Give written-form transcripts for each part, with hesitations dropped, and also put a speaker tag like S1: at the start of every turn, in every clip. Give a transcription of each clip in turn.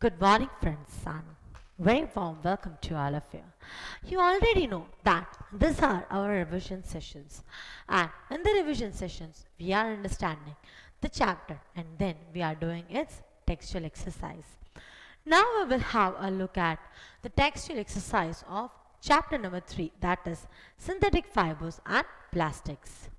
S1: Good morning, friends, and very warm welcome to all of you. You already know that these are our revision sessions, and in the revision sessions, we are understanding the chapter and then we are doing its textual exercise. Now we will have a look at the textual exercise of chapter number 3, that is synthetic fibers and plastics.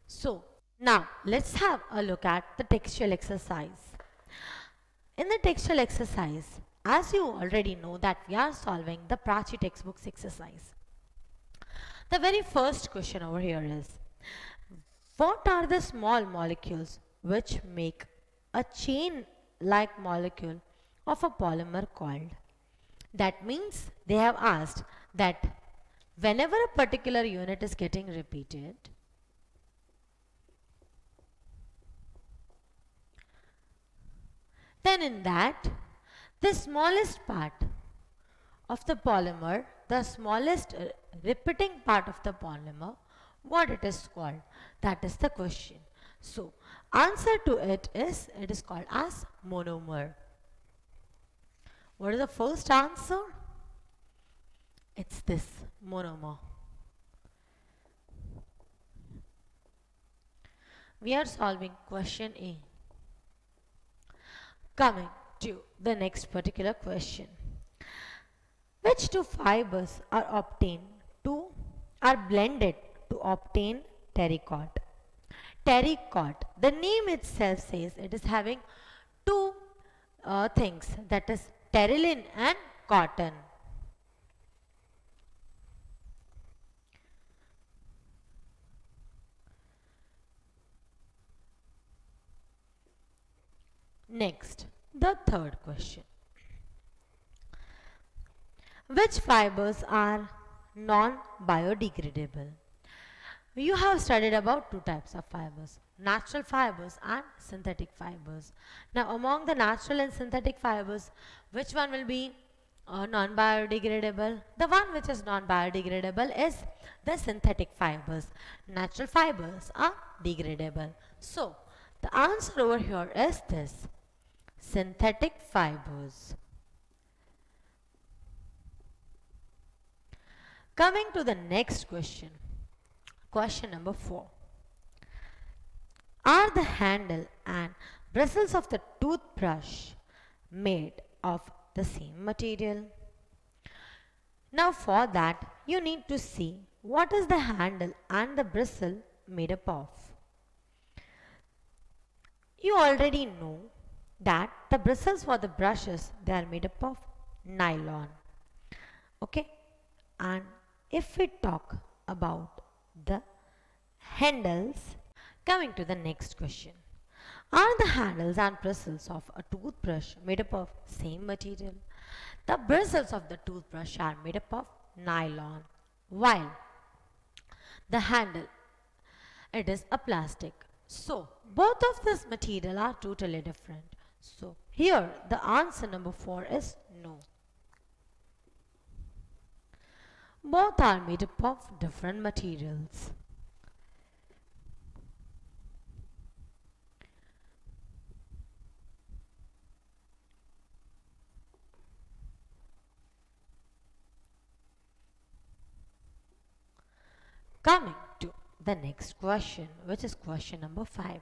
S1: So now let's have a look at the textual exercise. In the textual exercise, as you already know that we are solving the Prachi textbooks exercise. The very first question over here is, what are the small molecules which make a chain-like molecule of a polymer called? That means they have asked that whenever a particular unit is getting repeated, then in that, the smallest part of the polymer, the smallest repeating part of the polymer, what it is called? That is the question. So, answer to it is called as monomer. What is the first answer? It's this, monomer. We are solving question A. Coming to the next particular question. Which two fibers are blended to obtain terracotta? Terracotta, the name itself says it is having two things, that is terylene and cotton. Next, the third question. Which fibers are non-biodegradable? You have studied about two types of fibers, natural fibers and synthetic fibers. Now, among the natural and synthetic fibers, which one will be non-biodegradable? The one which is non-biodegradable is the synthetic fibers. Natural fibers are degradable. So, the answer over here is this, synthetic fibers. Coming to the next question, question number 4. Are the handle and bristles of the toothbrush made of the same material? Now for that, you need to see what is the handle and the bristle made up of. You already know that the bristles for the brushes, they are made up of nylon. Okay, and if we talk about the handles, coming to the next question, are the handles and bristles of a toothbrush made up of same material? The bristles of the toothbrush are made up of nylon, while the handle, it is a plastic. So both of this material are totally different. So here the answer number 4 is no. Both are made up of different materials. Coming to the next question, which is question number 5.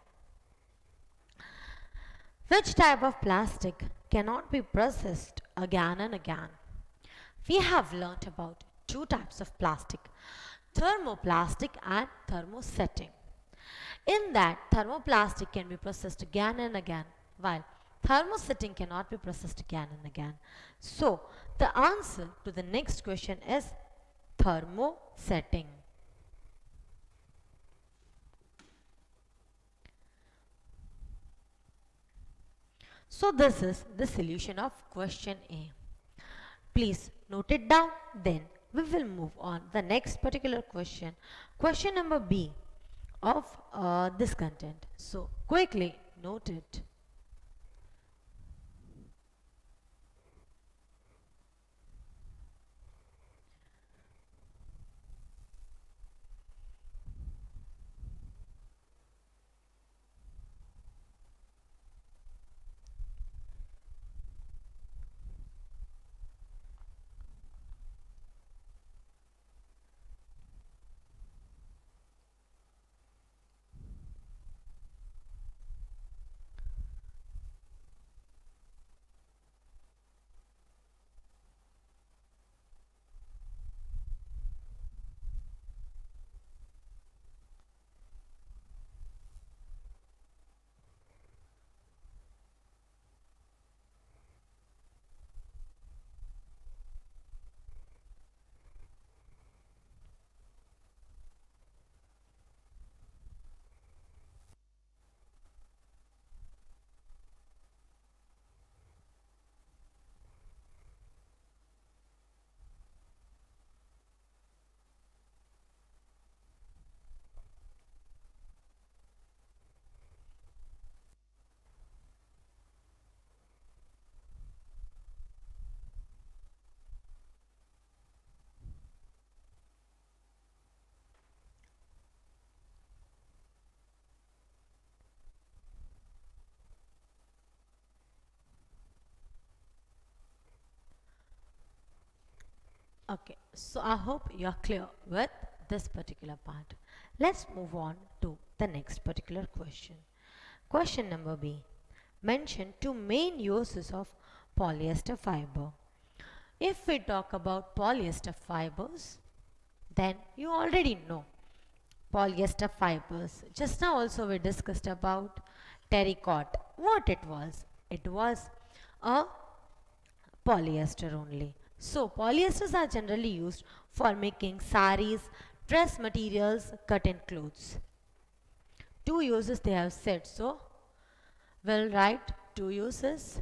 S1: Which type of plastic cannot be processed again and again? We have learnt about two types of plastic, thermoplastic and thermosetting. In that, thermoplastic can be processed again and again, while thermosetting cannot be processed again and again. So, the answer to the next question is thermosetting. So this is the solution of question A. Please note it down, then we will move on the next particular question. Question number B of this content. So quickly note it. Okay, so I hope you are clear with this particular part. Let's move on to the next particular question. Question number B. Mention two main uses of polyester fiber. If we talk about polyester fibers, then you already know polyester fibers. Just now also we discussed about terracotta. What it was? It was a polyester only. So polyesters are generally used for making saris, dress materials, cotton clothes. Two uses they have said, so we'll write two uses.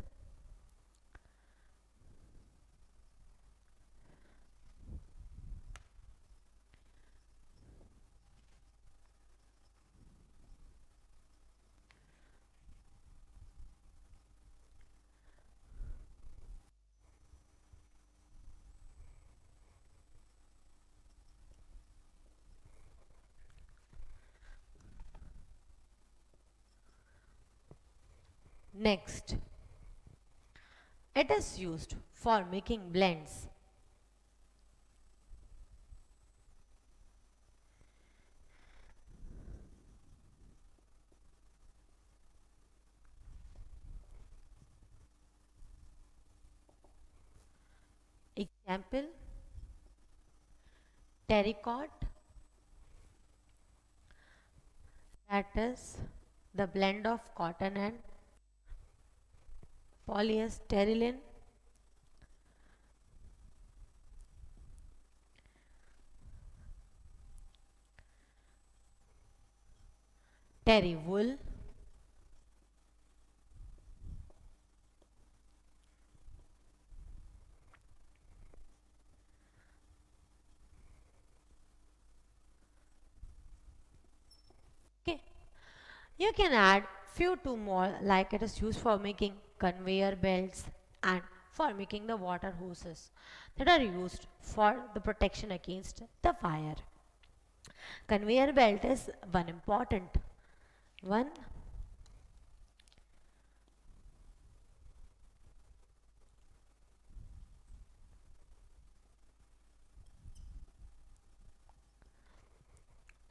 S1: Next, it is used for making blends. Example, terracotta, that is the blend of cotton and polyester. Terry wool, okay. You can add few two more, like it is used for making conveyor belts and for making the water hoses that are used for the protection against the fire. Conveyor belt is one important one.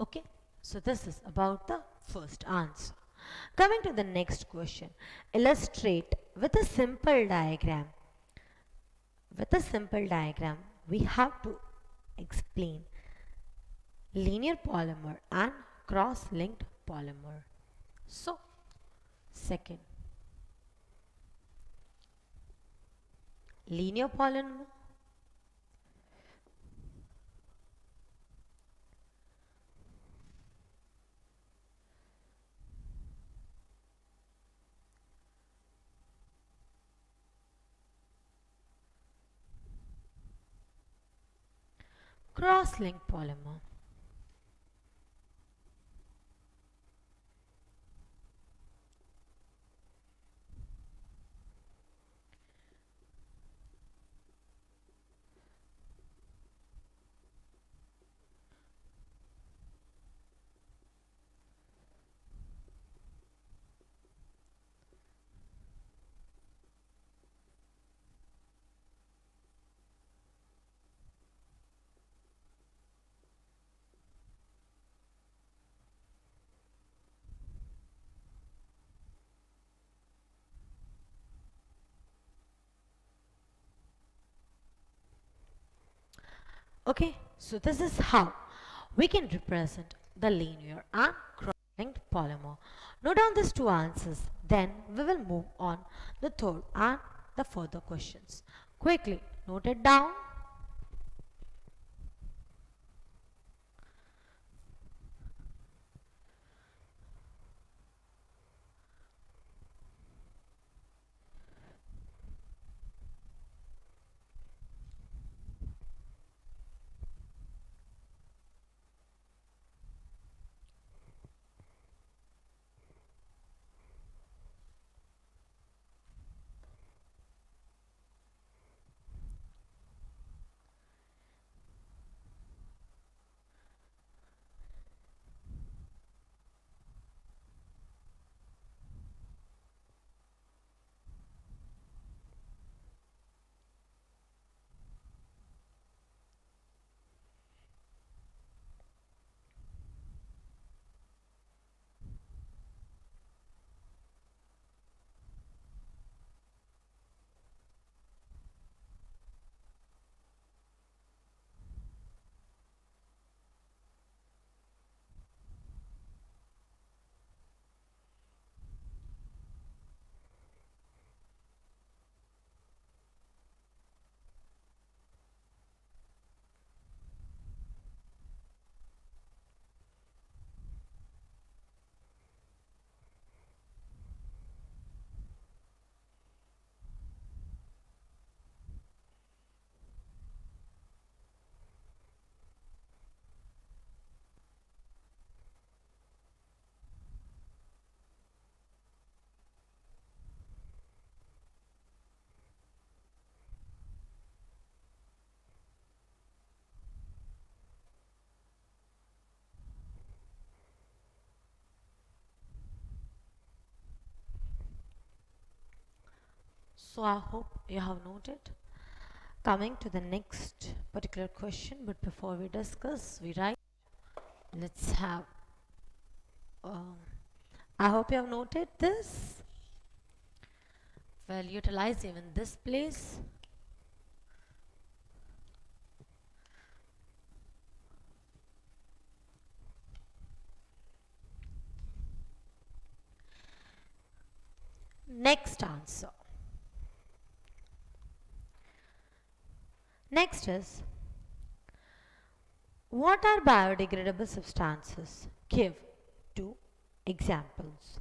S1: Okay, so this is about the first answer. Coming to the next question, illustrate with a simple diagram. With a simple diagram, we have to explain linear polymer and cross-linked polymer. So, second, linear polymer, Cross-linked polymer. Okay, so this is how we can represent the linear and cross-linked polymer. Note down these two answers, then we will move on the third and the further questions. Quickly note it down. So I hope you have noted. Coming to the next particular question, but before we discuss, we write. Let's have. Um, I hope you have noted this. Well, utilize even this place. Next answer. Next is, what are biodegradable substances? Give two examples.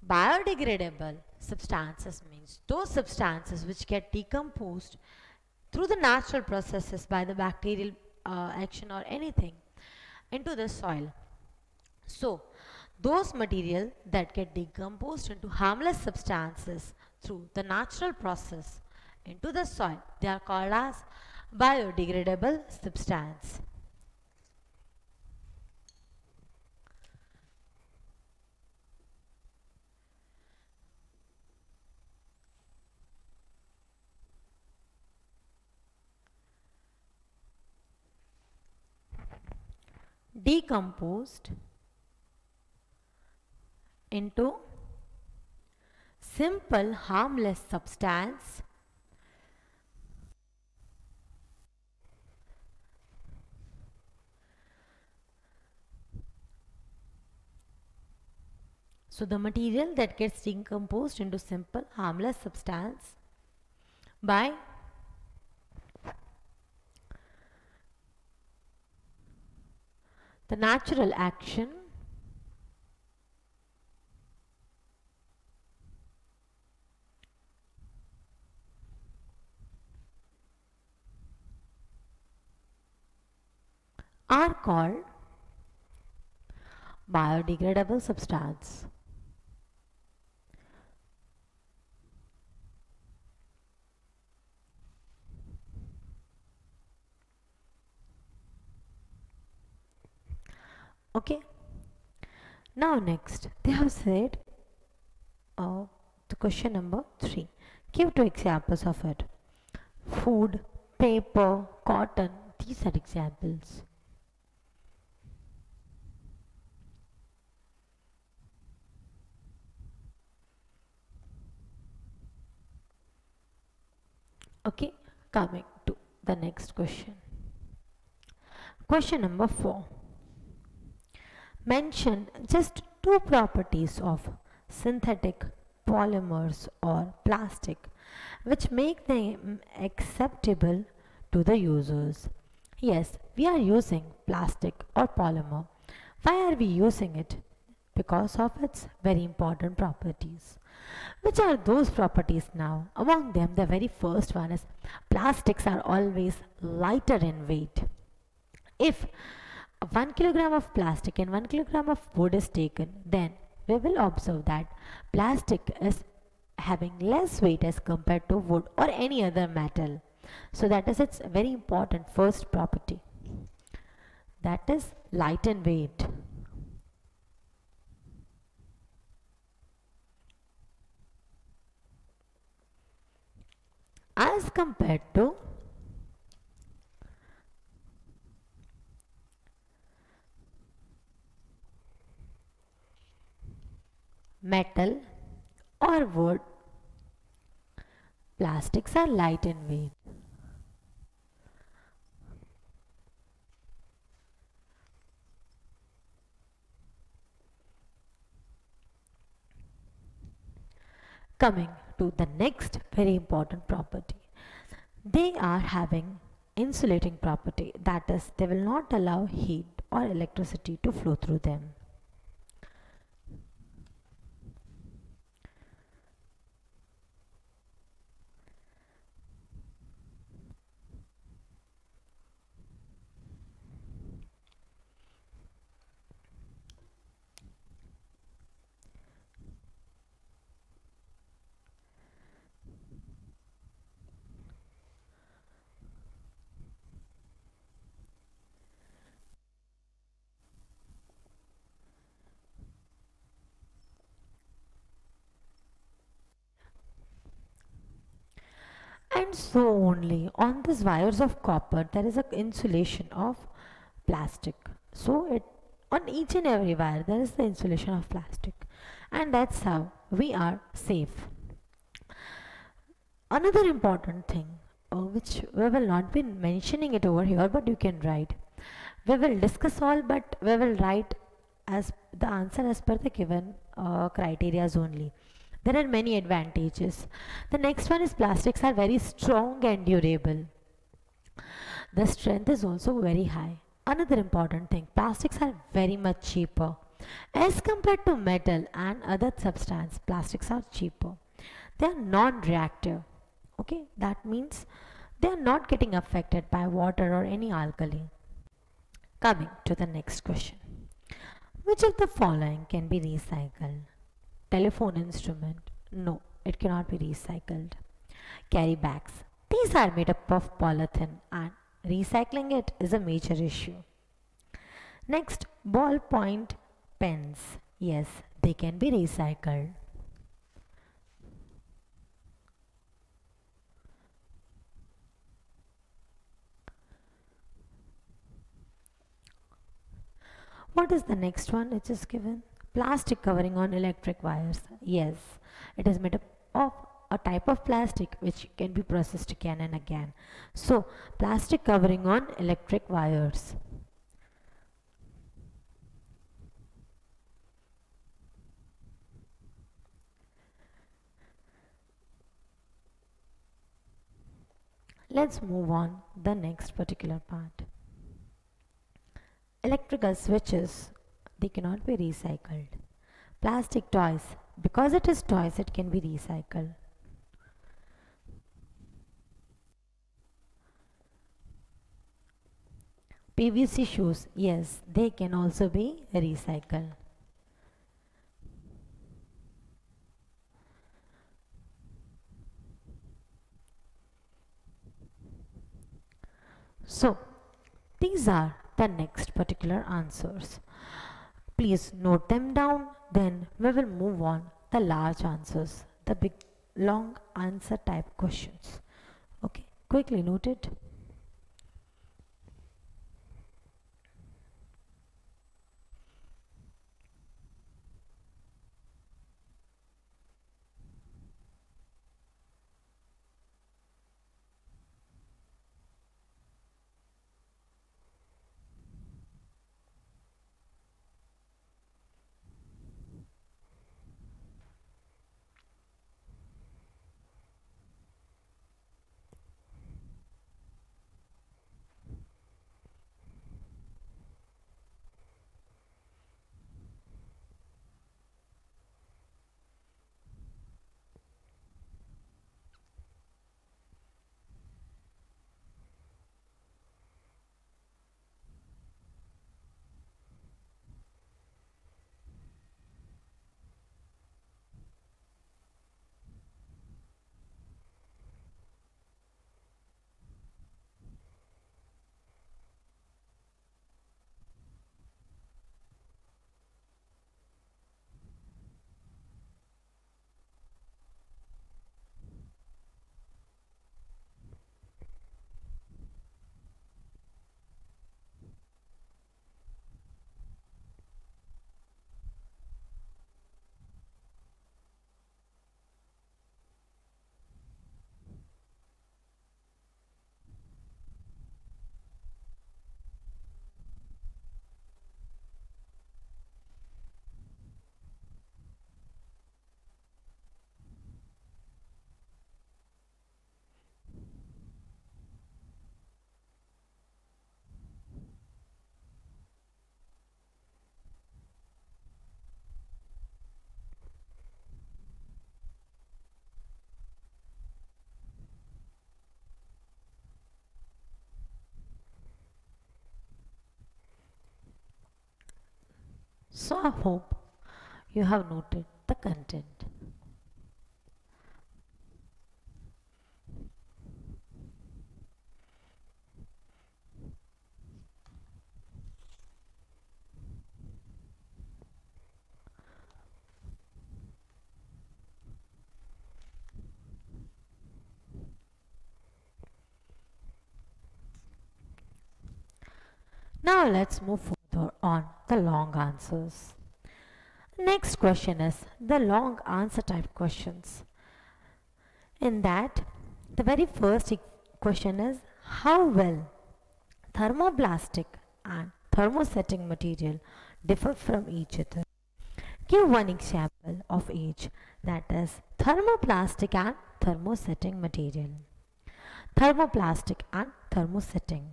S1: Biodegradable substances means those substances which get decomposed through the natural processes by the bacterial action or anything into the soil. So, those material that get decomposed into harmless substances through the natural process into the soil, they are called as biodegradable substance. Decomposed into simple harmless substance so the material that gets decomposed into simple harmless substance by the natural action are called biodegradable substance. Okay. Now next, they have said uh, the question number 3. Give 2 examples of it. Food, paper, cotton. These are examples. Okay, coming to the next question. Question number 4. Mention just 2 properties of synthetic polymers or plastic which make them acceptable to the users. Yes, we are using plastic or polymer. Why are we using it? Because of its very important properties. Which are those properties now? Among them, the very first one is plastics are always lighter in weight. If 1 kilogram of plastic and 1 kilogram of wood is taken, then we will observe that plastic is having less weight as compared to wood or any other metal. So that is its very important first property. That is light in weight. As compared to metal or wood, plastics are light in weight. Coming to the next very important property, they are having insulating property, that is they will not allow heat or electricity to flow through them. And so only on these wires of copper there is a insulation of plastic. So it on each and every wire there is the insulation of plastic, and that's how we are safe. Another important thing, which we will not be mentioning it over here, but you can write. We will discuss all, but we will write as the answer as per the given criterias only. There are many advantages. The next one is plastics are very strong and durable. The strength is also very high. Another important thing, plastics are very much cheaper. As compared to metal and other substance, plastics are cheaper. They are non-reactive. Okay, that means they are not getting affected by water or any alkali. Coming to the next question. Which of the following can be recycled? Telephone instrument? No, it cannot be recycled. Carry bags. These are made up of polythene and recycling it is a major issue. Next, ballpoint pens. Yes, they can be recycled. What is the next one which is given? Plastic covering on electric wires. Yes, it is made up of a type of plastic which can be processed again and again. So, plastic covering on electric wires. Let's move on the next particular part. Electrical switches, they cannot be recycled. Plastic toys, because it is toys, it can be recycled. PVC shoes, yes, they can also be recycled. So, these are the next particular answers. Please note them down, then we will move on the large answers, the big long answer type questions. Okay, quickly note it. So I hope you have noted the content. Now let's move further on the long answers. Next question is the long answer type questions. In that, the very first question is how well thermoplastic and thermosetting material differ from each other. Give one example of each, that is thermoplastic and thermosetting material. Thermoplastic and thermosetting.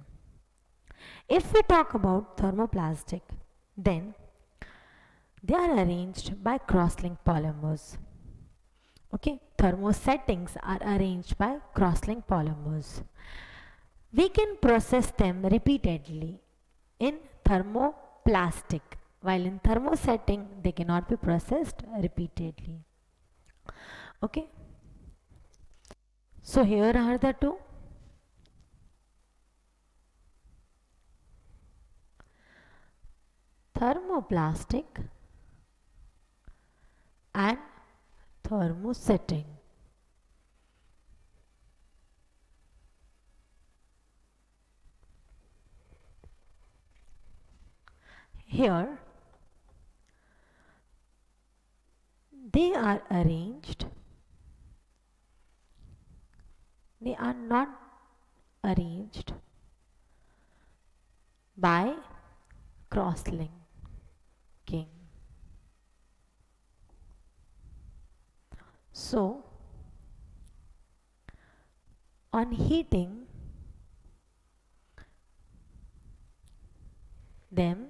S1: If we talk about thermoplastic, then they are arranged by cross-linked polymers. Okay, thermosettings are arranged by cross-linked polymers. We can process them repeatedly in thermoplastic, while in thermosetting they cannot be processed repeatedly. Okay, so here are the two. Thermoplastic and thermosetting. Here they are arranged, they are not arranged by cross-linking. So on heating them,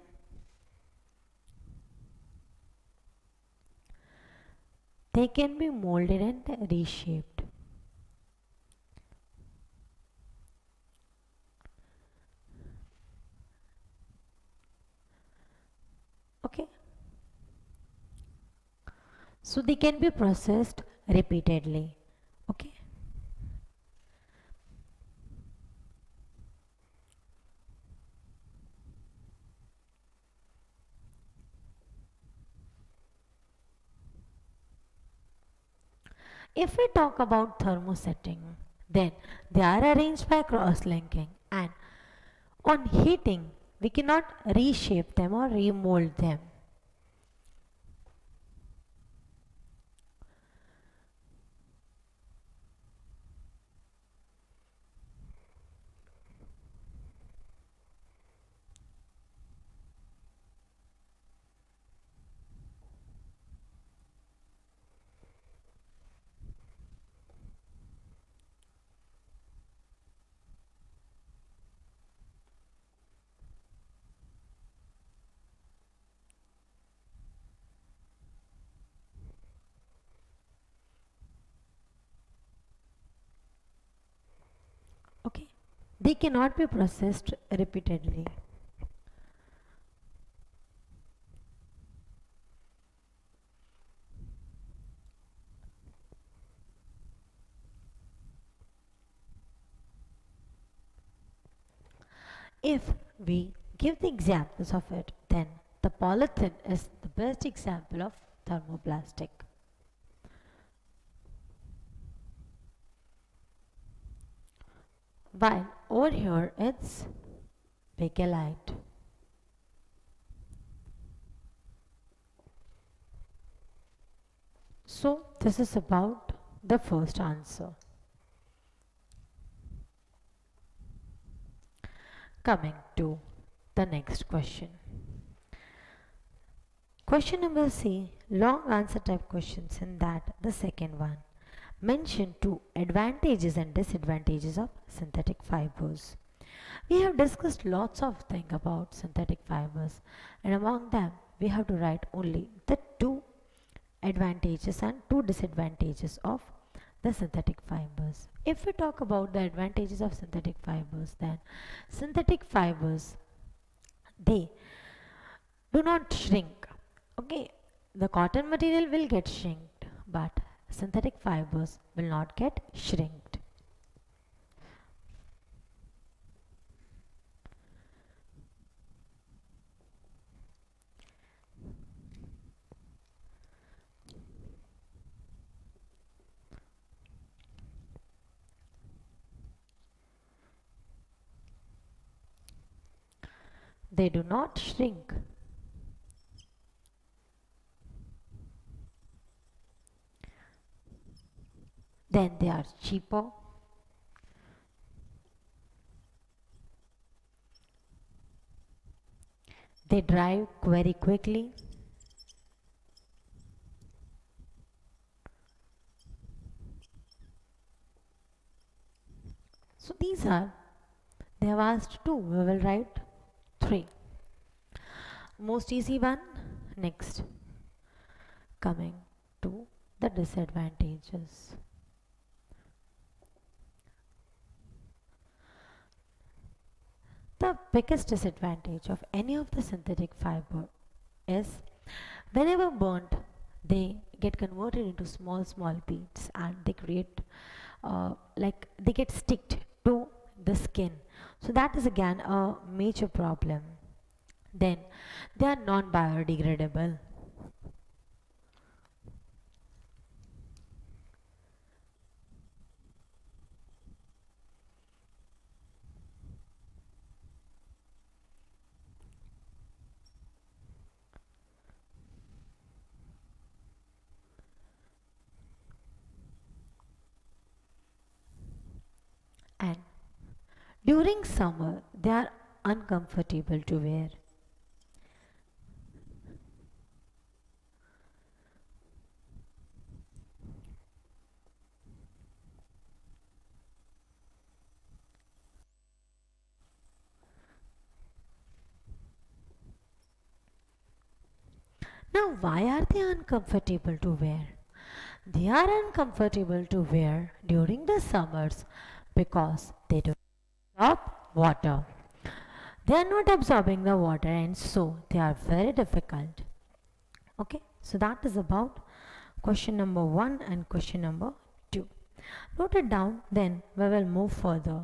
S1: they can be molded and reshaped. So they can be processed repeatedly. Okay. If we talk about thermosetting, then they are arranged by cross-linking, and on heating we cannot reshape them or remold them. Okay, they cannot be processed repeatedly. If we give the examples of it, then the polythene is the best example of thermoplastic. While over here it's bakelite. So this is about the first answer. Coming to the next question. Question number C, long answer type questions, in that the second one. Mention two advantages and disadvantages of synthetic fibers. We have discussed lots of things about synthetic fibers, and among them we have to write only the two advantages and two disadvantages of the synthetic fibers. If we talk about the advantages of synthetic fibers, then synthetic fibers, they do not shrink. Okay, the cotton material will get shrinked, but synthetic fibers will not get shrinked. They do not shrink. Then they are cheaper. They dry very quickly. So these are, they have asked two, we will write three. Most easy one, next. Coming to the disadvantages. The biggest disadvantage of any of the synthetic fiber is whenever burnt, they get converted into small beads, and they create like they get sticked to the skin. So that is again a major problem. Then they are non-biodegradable. And during summer, they are uncomfortable to wear. Now, why are they uncomfortable to wear? They are uncomfortable to wear during the summers because they do not absorb water. They are not absorbing the water, and so they are very difficult. Okay, so that is about question number 1 and question number 2. Note it down, then we will move further.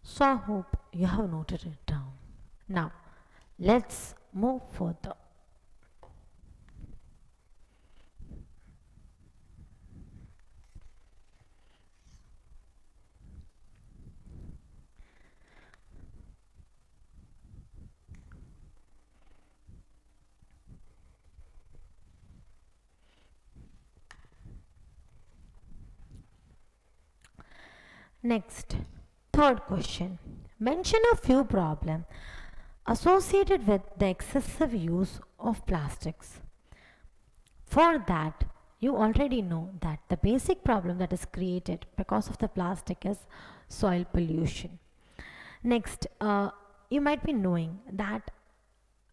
S1: So I hope you have noted it down. Now, let's move further. Next, third question. Mention a few problems associated with the excessive use of plastics. For that, you already know that the basic problem that is created because of the plastic is soil pollution. Next, you might be knowing that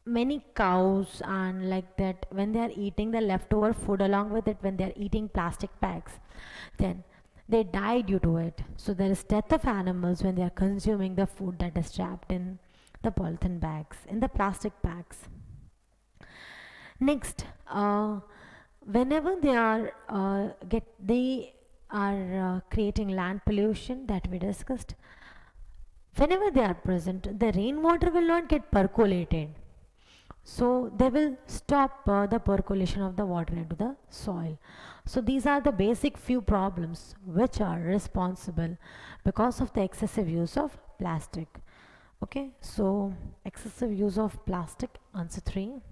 S1: many cows and like that when they are eating the leftover food along with it, when they are eating plastic bags, then they die due to it. So there is death of animals when they are consuming the food that is wrapped in the polythene bags, in the plastic bags. Next, whenever they are creating land pollution that we discussed, whenever they are present, the rainwater will not get percolated, so they will stop the percolation of the water into the soil. So these are the basic few problems which are responsible because of the excessive use of plastic. Okay, so excessive use of plastic, answer 3.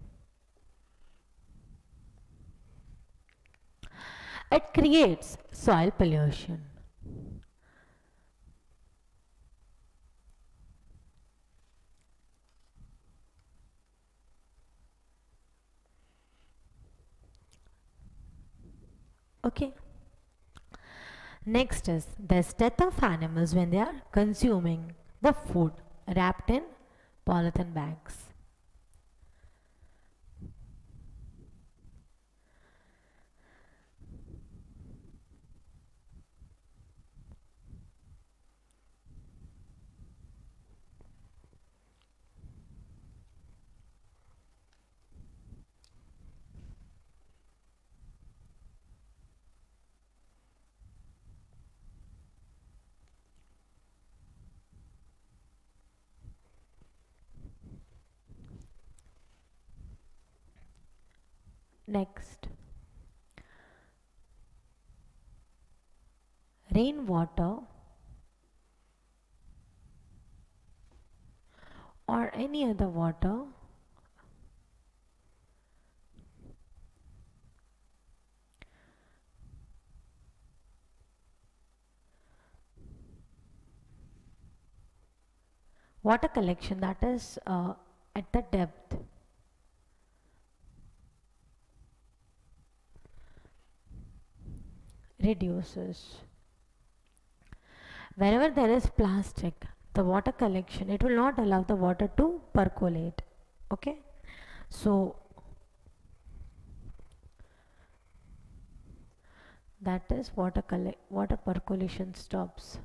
S1: It creates soil pollution. Okay. Next is there's death of animals when they are consuming the food wrapped in polythene bags. Next, rainwater or any other water water collection that is at the depth reduces. Wherever there is plastic, the water collection, it will not allow the water to percolate. Okay, so that is water percolation stops.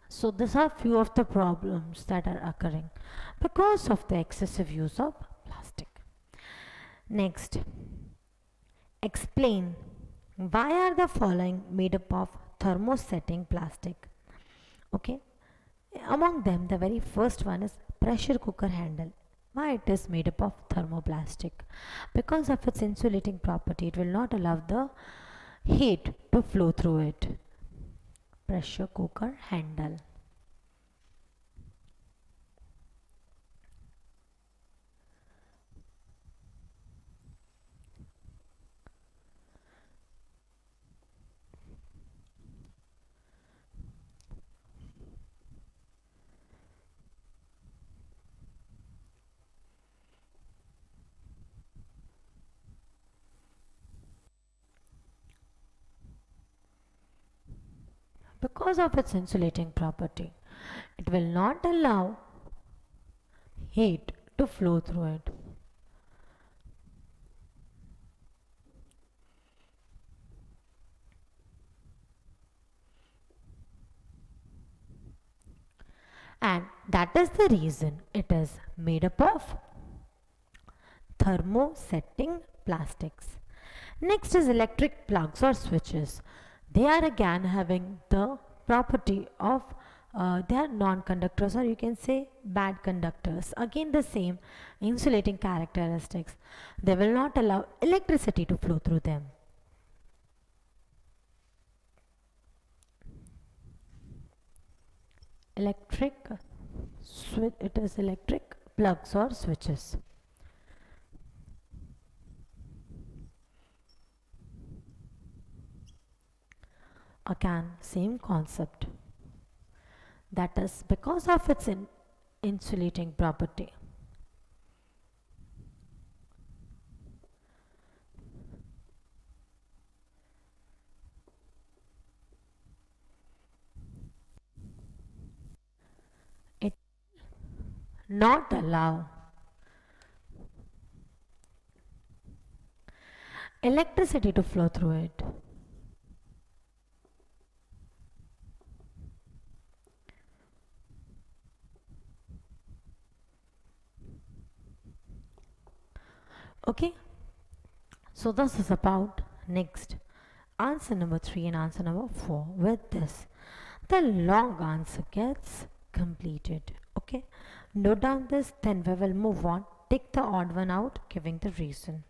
S1: So these are few of the problems that are occurring because of the excessive use of plastic. Next, explain why are the following made up of thermosetting plastic. Okay, among them the very first one is pressure cooker handle. Why it is made up of thermoplastic? Because of its insulating property, it will not allow the heat to flow through it. Pressure cooker handle. Because of its insulating property, it will not allow heat to flow through it. And that is the reason it is made up of thermosetting plastics. Next is electric plugs or switches. They are again having the property of they are non-conductors, or you can say bad conductors. Again the same insulating characteristics. They will not allow electricity to flow through them. Electric switch, it is electric plugs or switches. Again same concept, that is because of its insulating property. It not allow electricity to flow through it. Okay, so this is about next answer number 3 and answer number 4. With this, the long answer gets completed. Okay, note down this, then we will move on. Take the odd one out, giving the reason.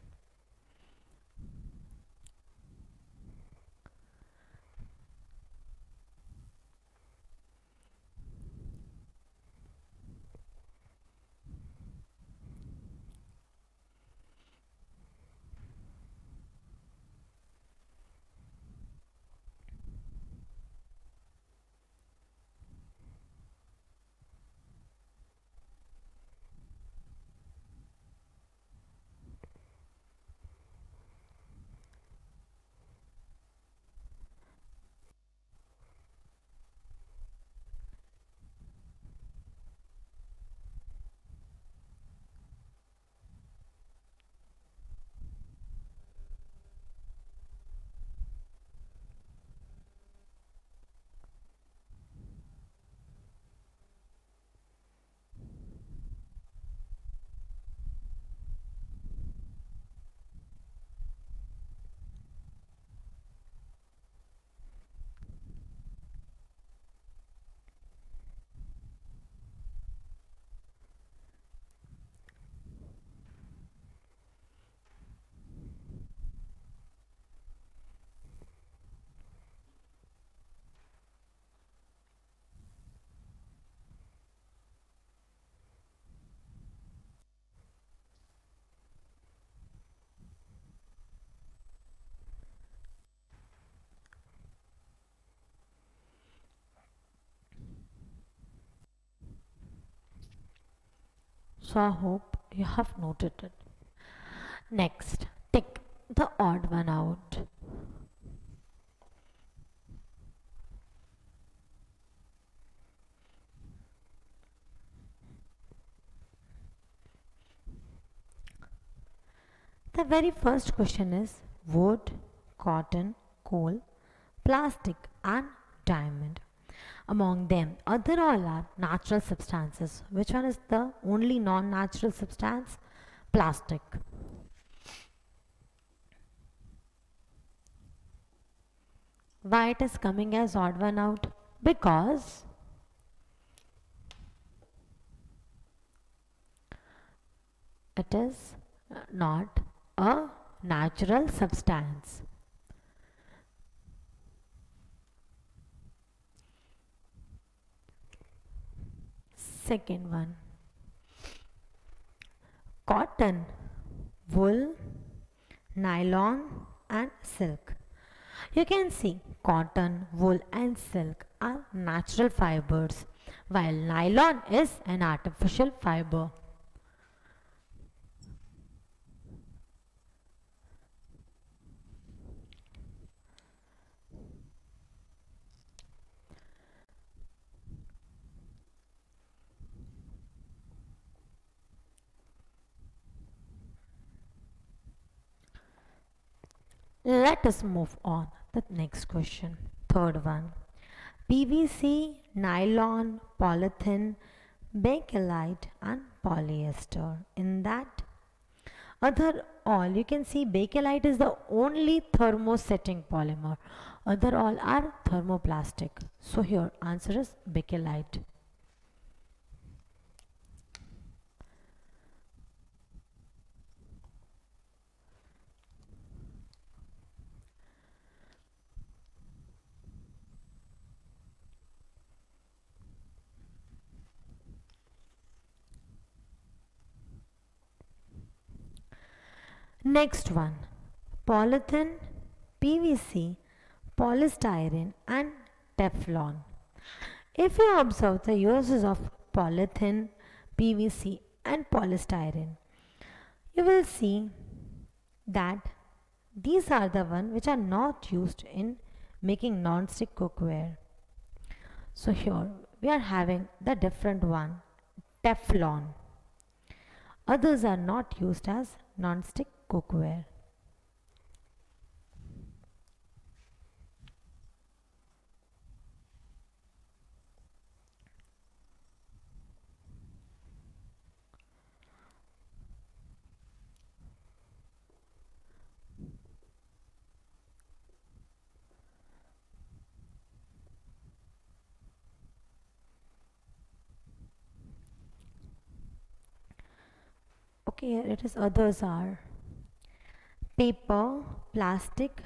S1: So I hope you have noted it. Next, take the odd one out. The very first question is wood, cotton, coal, plastic and diamond. Among them, other all are natural substances. Which one is the only non-natural substance? Plastic. Why it is coming as odd one out? Because it is not a natural substance. Second one, cotton, wool, nylon and silk. You can see cotton, wool and silk are natural fibers while nylon is an artificial fiber. Let us move on to the next question. Third one. PVC, nylon, polythene, bakelite and polyester. In that other all you can see bakelite is the only thermosetting polymer. Other all are thermoplastic. So here answer is bakelite. Next one, polythene, PVC, polystyrene and Teflon. If you observe the uses of polythene, PVC and polystyrene, you will see that these are the ones which are not used in making non-stick cookware. So here we are having the different one, Teflon. Others are not used as non-stick cookware. Okay, here it is others are paper, plastic,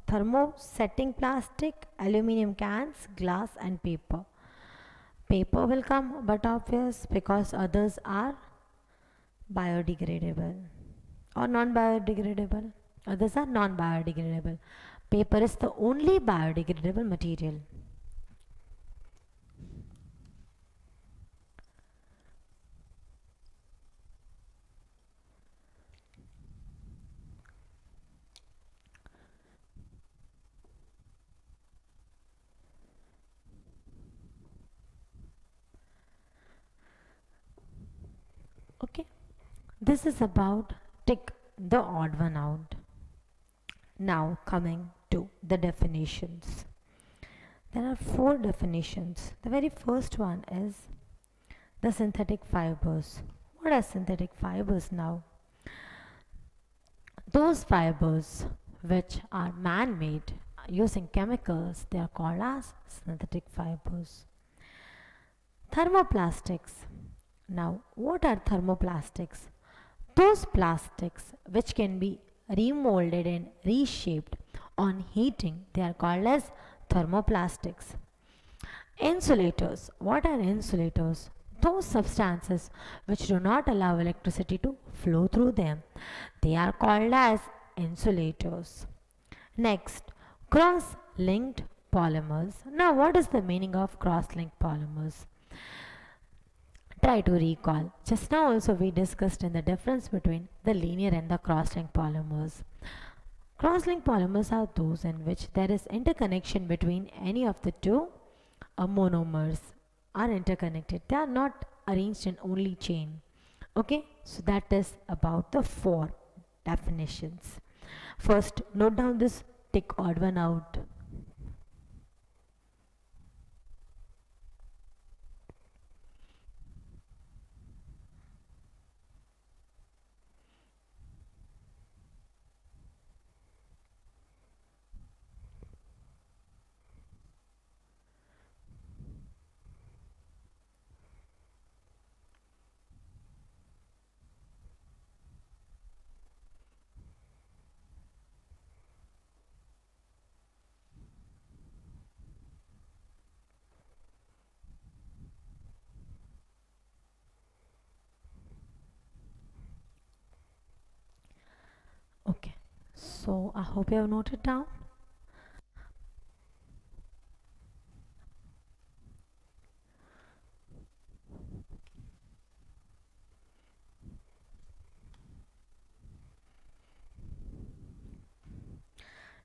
S1: thermosetting plastic, aluminum cans, glass and paper. Paper will come but obvious because others are biodegradable or non-biodegradable. Others are non-biodegradable. Paper is the only biodegradable material. Okay, this is about tick the odd one out. Now coming to the definitions. There are four definitions. The very first one is the synthetic fibers. What are synthetic fibers now? Those fibers which are man-made using chemicals, they are called as synthetic fibers. Thermoplastics. Now, what are thermoplastics? Those plastics which can be remolded and reshaped on heating, they are called as thermoplastics. Insulators. What are insulators? Those substances which do not allow electricity to flow through them. They are called as insulators. Next, cross-linked polymers. Now, what is the meaning of cross-linked polymers? Try to recall. Just now also we discussed in the difference between the linear and the cross-linked polymers. Cross-linked polymers are those in which there is interconnection between any of the two monomers are interconnected. They are not arranged in only chain. Okay, so that is about the 4 definitions. First, note down this, take odd one out. Okay, so I hope you have noted down.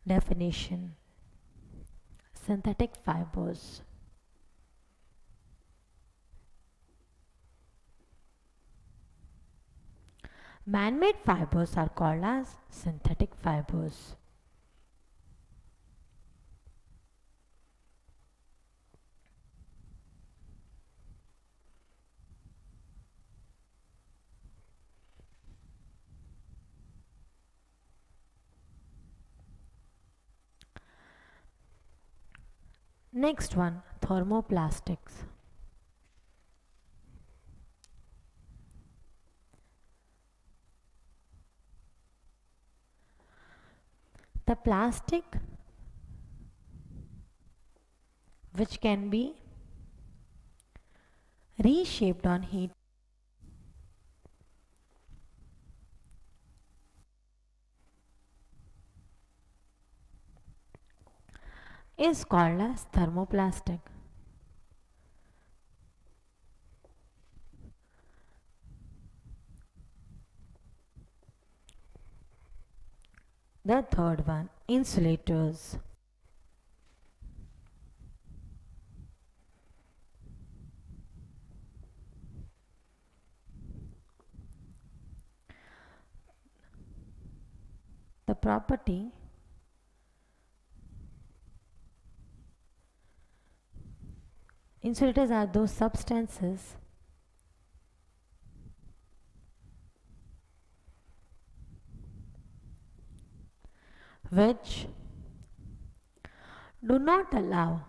S1: Definition: synthetic fibers. Man-made fibers are called as synthetic fibers. Next one, thermoplastics. The plastic which can be reshaped on heat is called as thermoplastic. The third one, insulators. The property insulators are those substances which do not allow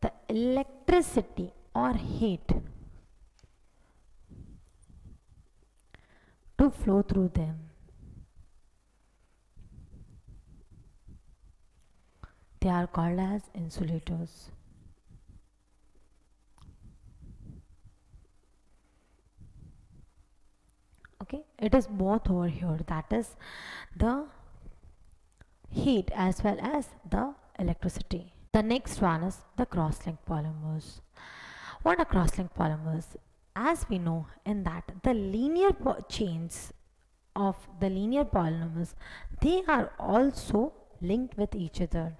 S1: the electricity or heat to flow through them. They are called as insulators. Okay, it is both over here, that is the heat as well as the electricity. The next one is the cross-linked polymers. What are cross-linked polymers? As we know in that the linear chains of the linear polymers, they are also linked with each other.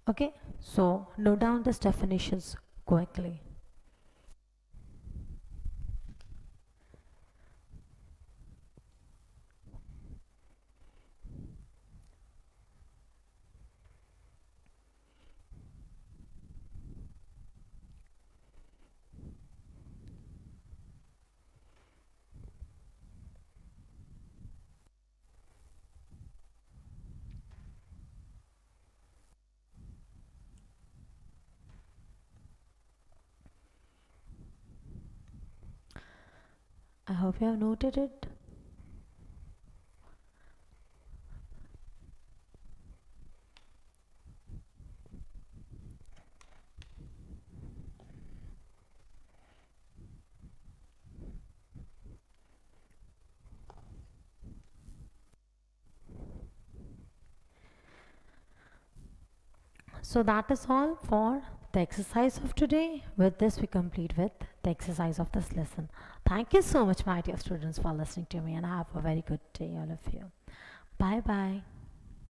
S1: Okay, so note down these definitions quickly. I hope you have noted it. So that is all for the exercise of today. With this, we complete with the exercise of this lesson. Thank you so much, my dear students, for listening to me, and have a very good day, all of you. Bye bye.